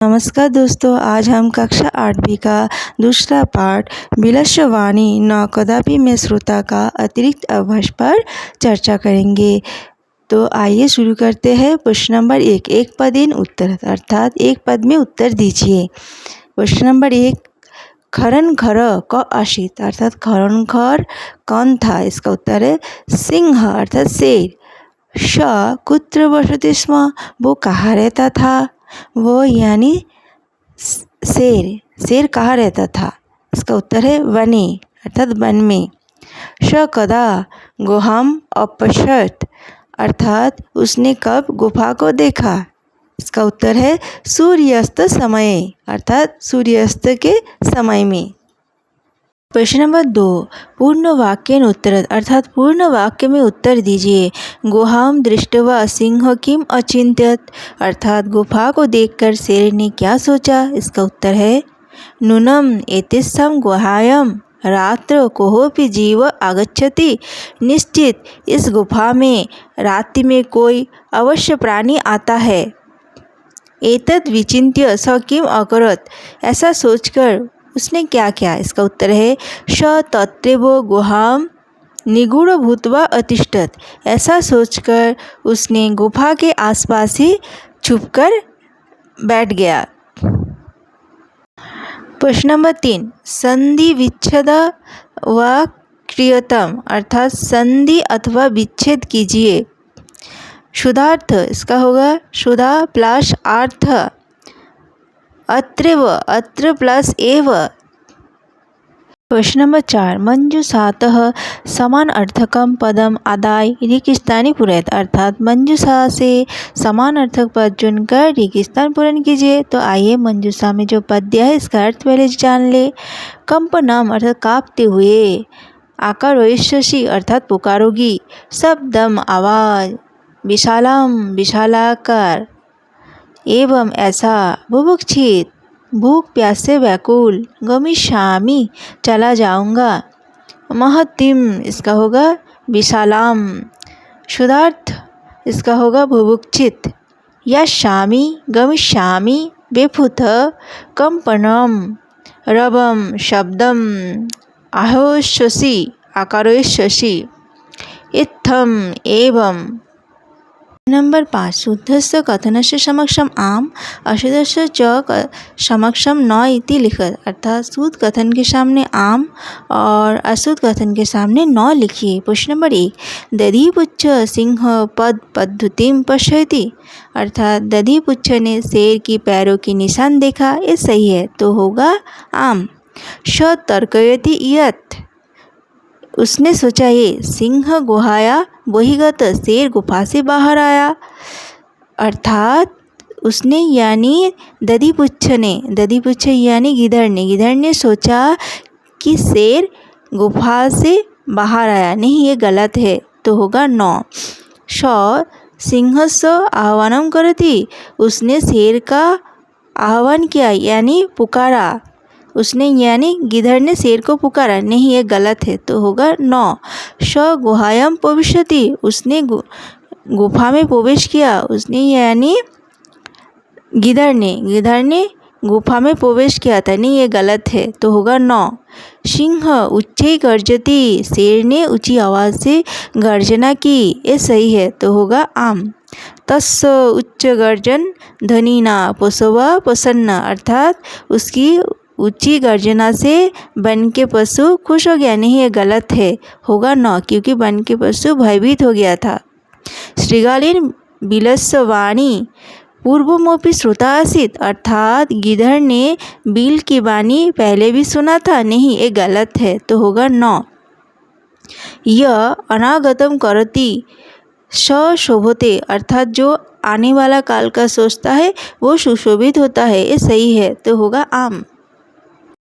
नमस्कार दोस्तों, आज हम कक्षा 8वीं का दूसरा पाठ विलस्वानी न कदापि में श्रोता का अतिरिक्त अवकाश पर चर्चा करेंगे। तो आइए शुरू करते हैं। प्रश्न नंबर 1, एक पदेन उत्तर अर्थात एक पद में उत्तर दीजिए। प्रश्न नंबर 1, खरन खर क आशित अर्थात खरन खर कौन था? इसका उत्तर है सिंह अर्थात शेर। श कुत्र वसति स्म, वो कहाँ रहता था? वो यानी शेर कहाँ रहता था? इसका उत्तर है वने अर्थात वन में। श कदा गुहाम अपश्यत अर्थात उसने कब गुफा को देखा? इसका उत्तर है सूर्यास्त समय अर्थात सूर्यास्त के समय में। प्रश्न नंबर 2, पूर्ण वाक्येन उत्तर अर्थात पूर्ण वाक्य में उत्तर दीजिए। गुहाम दृष्ट्वा सिंह किम अचिंत्यत अर्थात गुफा को देखकर शेर ने क्या सोचा? इसका उत्तर है नूनम एतस्यां गुहायां रात्र कोऽपि जीव आगच्छति, निश्चित इस गुफा में रात्रि में कोई अवश्य प्राणी आता है। एतत् विचिन्त्य स किम अकरोत् ऐसा सोचकर उसने क्या किया? इसका उत्तर है श तत्रैव गुहां निगूढ़ भूत्वा अतिष्ठत् ऐसा सोचकर उसने गुफा के आसपास ही छुपकर बैठ गया। प्रश्न नंबर 3, संधि विच्छेद व क्रियतम अर्थात संधि अथवा विच्छेद कीजिए। शुद्धार्थ इसका होगा शुद्धा प्लस अर्थ, अत्रैव अत्र प्लस एव। प्रश्न नंबर 4, मंजूषातः समान अर्थकम पदम आदाय रिक्तस्थानी पूरयत अर्थात मंजूषा से समान अर्थक पद चुनकर रिक्तस्थान पूर्ण कीजिए। तो आइए मंजूषा में जो पद्य है इसका अर्थ पहले जान ले। कंपनम अर्थात कांपते हुए, आकारोष्यसि अर्थात पुकारोगी, शब्दम आवाज, विशालम विशालाकार, एवं ऐसा, बुभुक्षित भूख प्यास से व्याकुल, गमिष्यामि चला जाऊंगा, महतीम इसका होगा विशालाम, शुद्धार्थ इसका होगा बुभुक्षित, यशामि गमिष्यामि बेफुथ, कंपनम रवम शब्दम, आहोष्यसि आकारोष्यसि, इत्थम एवं। नंबर 5, शुद्धस्य कथनस्य समक्षम आम अशुद्धस्य च समक्षम न इति लिखत अर्थात शुद्ध कथन के सामने आम और अशुद्ध कथन के सामने न लिखिए। प्रश्न नंबर 1, दधिपुच्छ सिंह पद पद्धतिम पश्यति अर्थात दधिपुच्छ ने शेर की पैरों की निशान देखा, ये सही है तो होगा आम। श तर्कयति यत् उसने सोचा ये, सिंह गुहाया बहिगत शेर गुफा से बाहर आया अर्थात उसने यानी दधिपुच्छ यानी गिधड़ ने सोचा कि शेर गुफा से बाहर आया, नहीं ये गलत है तो होगा 9। श सिंहस्य आह्वानं करति उसने शेर का आह्वान किया यानी पुकारा, उसने यानी गिधड़ ने शेर को पुकारा, नहीं ये गलत है तो होगा 9। श गुहायां प्रविशति उसने गुफा में प्रवेश किया, उसने यानी गिधड़ ने गुफा में प्रवेश किया था, नहीं ये गलत है तो होगा 9। सिंह उच्चै गर्जति शेर ने ऊंची आवाज़ से गर्जना की, ये सही है तो होगा आम। तस्य उच्च गर्जन धनिना पशुवा प्रसन्न अर्थात उसकी ऊंची गर्जना से वन के पशु खुश हो गया, नहीं ये गलत है होगा 9 क्योंकि वन के पशु भयभीत हो गया था। श्रीगालेन बिलस्वाणी पूर्वमोपि श्रुता आसीत् अर्थात गिधड़ ने बिल की वाणी पहले भी सुना था, नहीं ये गलत है तो होगा 9। यह अनागतम करति सशोभते अर्थात जो आने वाला काल का सोचता है वो सुशोभित होता है, ये सही है तो होगा आम।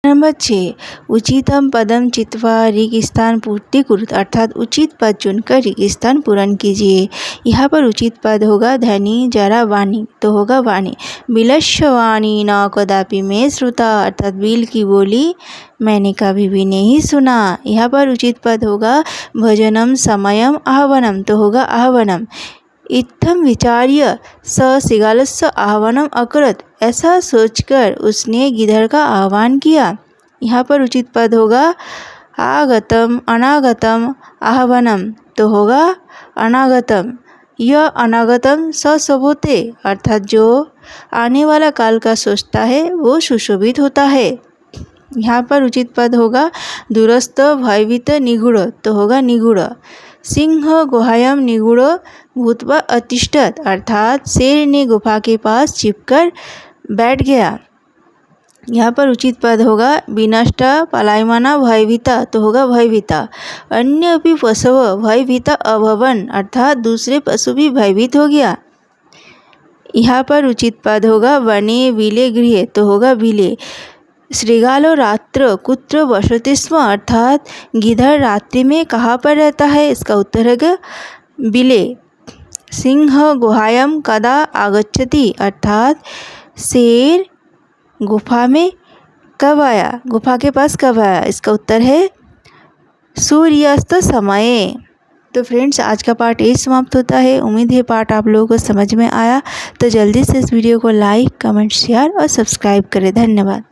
नंबर 6, उचितम पदम चित्वा रिक्तस्थान पूर्ति कुरुत अर्थात उचित पद चुनकर रिक्तस्थान पूर्ण कीजिए। यहाँ पर उचित पद होगा धनी जरा वाणी तो होगा वाणी। विलस्वानी न कदापि में श्रुता अर्थात बिल की बोली मैंने कभी भी नहीं सुना। यहाँ पर उचित पद होगा भजनम समयम आह्वानम तो होगा आह्वानम। इत्थम विचार्य स सिगालस्य आह्वानम अकरत ऐसा सोचकर उसने गिधड़ का आह्वान किया। यहाँ पर उचित पद होगा आगतम, अनागतम, आह्वानम, तो होगा अनागतम। यह अनागतम सशोभते, अर्थात जो आने वाला काल का सोचता है वो सुशोभित होता है। यहाँ पर उचित पद होगा दूरस्थ भयभीत निगूढ़, तो होगा निगूढ़। सिंह गुहायम निगूढ़ भूत्वा अतिष्ठत, अर्थात शेर ने गुफा के पास छिपकर बैठ गया। यहाँ पर उचित पद होगा विनष्टा पलायमाना भयभीता, तो होगा भयभीता। अन्य भी पशव भयभीता अभवन, अर्थात दूसरे पशु भी भयभीत हो गया। यहाँ पर उचित पद होगा वने विले गृहे, तो होगा विले। श्रृगालो रात्र कुत्र वसते स्म, अर्थात गिधड़ रात्रि में कहाँ पर रहता है, इसका उत्तर है बिले। सिंह गुहायम कदा आगच्छति, अर्थात शेर गुफा में कब आया, गुफा के पास कब आया, इसका उत्तर है सूर्यास्त समय। तो फ्रेंड्स, आज का पार्ट यही समाप्त होता है। उम्मीद है पार्ट आप लोगों को समझ में आया। तो जल्दी से इस वीडियो को लाइक, कमेंट, शेयर और सब्सक्राइब करें। धन्यवाद।